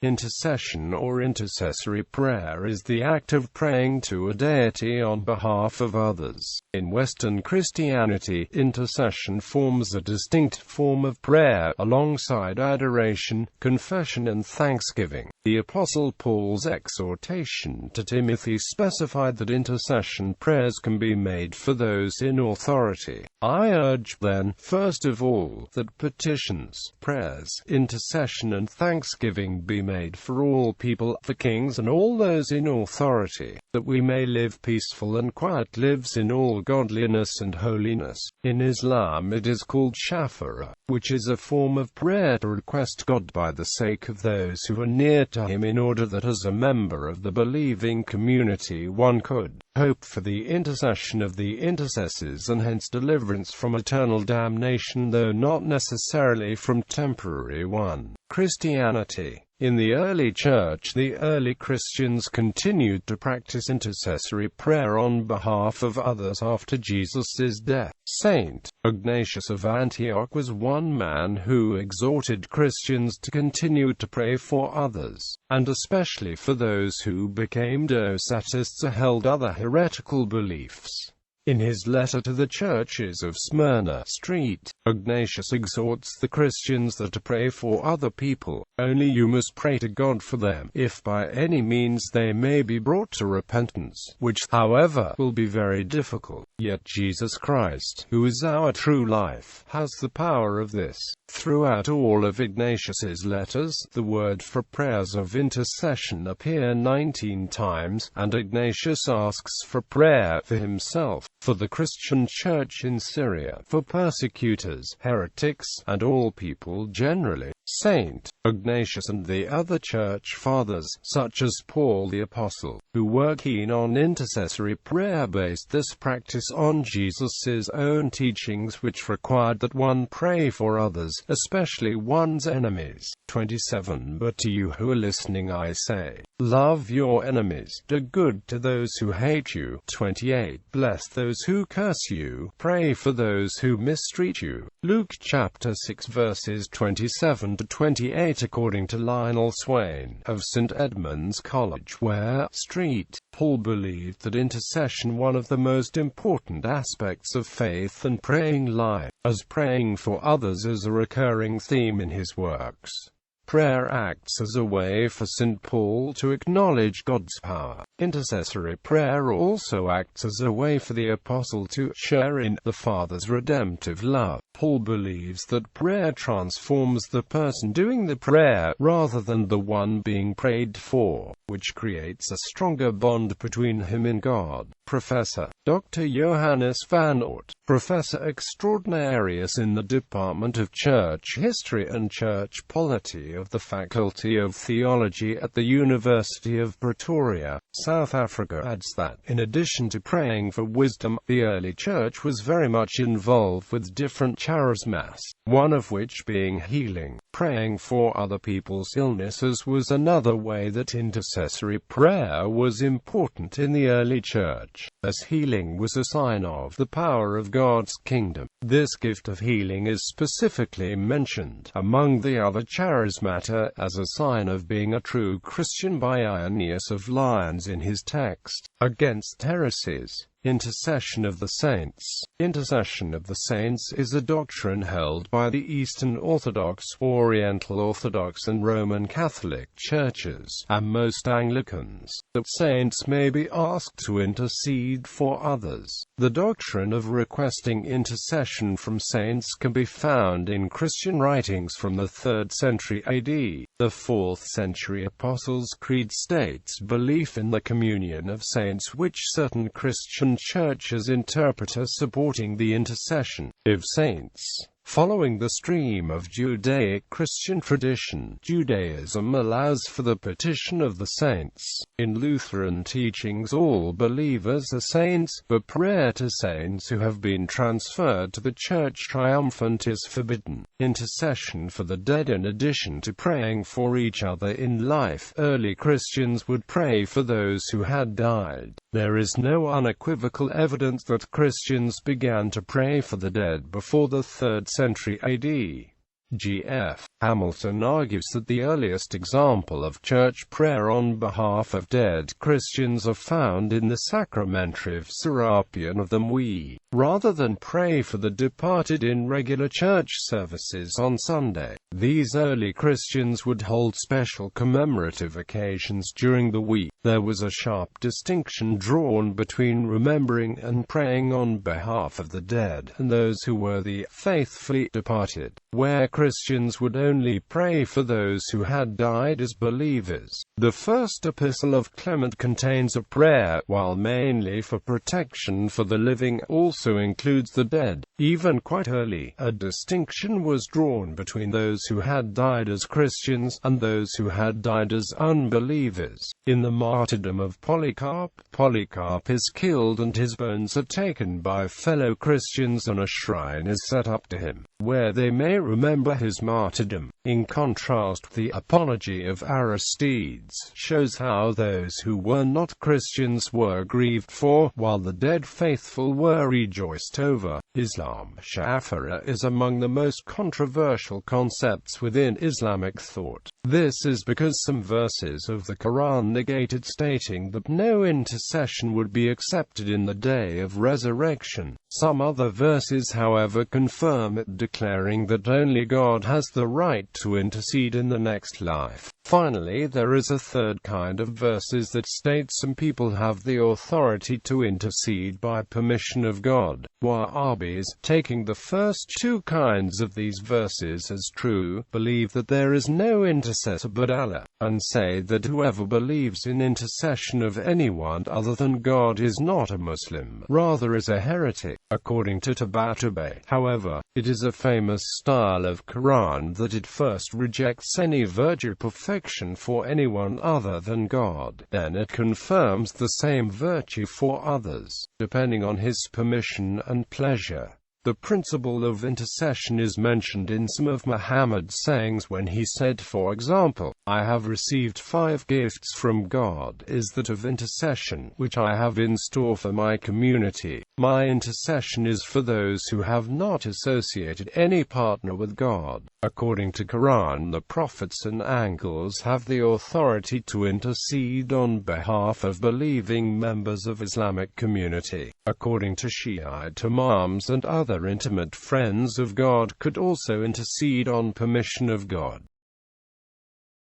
Intercession or intercessory prayer is the act of praying to a deity on behalf of others. In Western Christianity, intercession forms a distinct form of prayer, alongside adoration, confession and thanksgiving. The Apostle Paul's exhortation to Timothy specified that intercession prayers can be made for those in authority. I urge, then, first of all, that petitions, prayers, intercession and thanksgiving be made for all people, for kings and all those in authority, that we may live peaceful and quiet lives in all godliness and holiness. In Islam it is called shafara, which is a form of prayer to request God by the sake of those who are near to Him, in order that as a member of the believing community one could hope for the intercession of the intercessors and hence deliverance from eternal damnation, though not necessarily from temporary one. Christianity. In the early church, the early Christians continued to practice intercessory prayer on behalf of others after Jesus' death. Saint Ignatius of Antioch was one man who exhorted Christians to continue to pray for others, and especially for those who became Docetists or held other heretical beliefs. In his letter to the churches of Smyrna Street, Ignatius exhorts the Christians that to pray for other people, only you must pray to God for them, if by any means they may be brought to repentance, which, however, will be very difficult. Yet Jesus Christ, who is our true life, has the power of this. Throughout all of Ignatius's letters, the word for prayers of intercession appear 19 times, and Ignatius asks for prayer for himself, for the Christian church in Syria, for persecutors, heretics, and all people generally. Saint Ignatius and the other church fathers, such as Paul the Apostle, who were keen on intercessory prayer, based this practice on Jesus' own teachings, which required that one pray for others, especially one's enemies. 27 But to you who are listening I say, love your enemies, do good to those who hate you. 28 Bless those who curse you, pray for those who mistreat you. Luke chapter 6 verses 27 to 28. According to Lionel Swain, of St. Edmund's College, Ware Street, Paul believed that intercession one of the most important aspects of faith and praying life, as praying for others is a recurring theme in his works. Prayer acts as a way for St. Paul to acknowledge God's power. Intercessory prayer also acts as a way for the Apostle to share in the Father's redemptive love. Paul believes that prayer transforms the person doing the prayer, rather than the one being prayed for, which creates a stronger bond between him and God. Professor Dr. Johannes van Oort, Professor Extraordinarius in the Department of Church History and Church Polity of the Faculty of Theology at the University of Pretoria, South Africa, adds that, in addition to praying for wisdom, the early church was very much involved with different charismas, one of which being healing. Praying for other people's illnesses was another way that intercessory prayer was important in the early church, as healing was a sign of the power of God's kingdom. This gift of healing is specifically mentioned, among the other charismata, as a sign of being a true Christian by Irenaeus of Lyons in his text, Against Heresies. Intercession of the Saints. Intercession of the Saints is a doctrine held by the Eastern Orthodox, Oriental Orthodox and Roman Catholic churches, and most Anglicans, that saints may be asked to intercede for others. The doctrine of requesting intercession from saints can be found in Christian writings from the 3rd century AD. The 4th century Apostles' Creed states belief in the communion of saints, which certain Christian churches interpret as supporting the intercession of saints. Following the stream of Judaic Christian tradition, Judaism allows for the petition of the saints. In Lutheran teachings, all believers are saints, but prayer to saints who have been transferred to the Church Triumphant is forbidden. Intercession for the dead. In addition to praying for each other in life, early Christians would pray for those who had died. There is no unequivocal evidence that Christians began to pray for the dead before the 3rd century AD. G.F. Hamilton argues that the earliest example of church prayer on behalf of dead Christians are found in the sacramentary of Serapion of them we, rather than pray for the departed in regular church services on Sunday. These early Christians would hold special commemorative occasions during the week. There was a sharp distinction drawn between remembering and praying on behalf of the dead, and those who were the faithfully departed, where Christians would only pray for those who had died as believers. The first epistle of Clement contains a prayer, while mainly for protection for the living, also includes the dead. Even quite early, a distinction was drawn between those who had died as Christians and those who had died as unbelievers. In the martyrdom of Polycarp, Polycarp is killed and his bones are taken by fellow Christians and a shrine is set up to him, where they may remember his martyrdom. In contrast, the Apology of Aristides shows how those who were not Christians were grieved for, while the dead faithful were rejoiced over. Islam Shafara is among the most controversial concepts within Islamic thought. This is because some verses of the Quran negated stating that no intercession would be accepted in the day of resurrection. Some other verses, however, confirm it, declaring that only God has the right to intercede in the next life. Finally, there is a third kind of verses that state some people have the authority to intercede by permission of God. Wahhabis, taking the first two kinds of these verses as true, believe that there is no intercessor but Allah, and say that whoever believes in intercession of anyone other than God is not a Muslim, rather is a heretic. According to Tabatabai, however, it is a famous style of Quran that it first rejects any virtue perfection for anyone other than God, then it confirms the same virtue for others, depending on his permission and pleasure. The principle of intercession is mentioned in some of Muhammad's sayings when he said, for example, "I have received 5 gifts from God, is that of intercession, which I have in store for my community. My intercession is for those who have not associated any partner with God." According to Quran, the prophets and angels have the authority to intercede on behalf of believing members of Islamic community. According to Shiite imams and other intimate friends of God could also intercede on permission of God.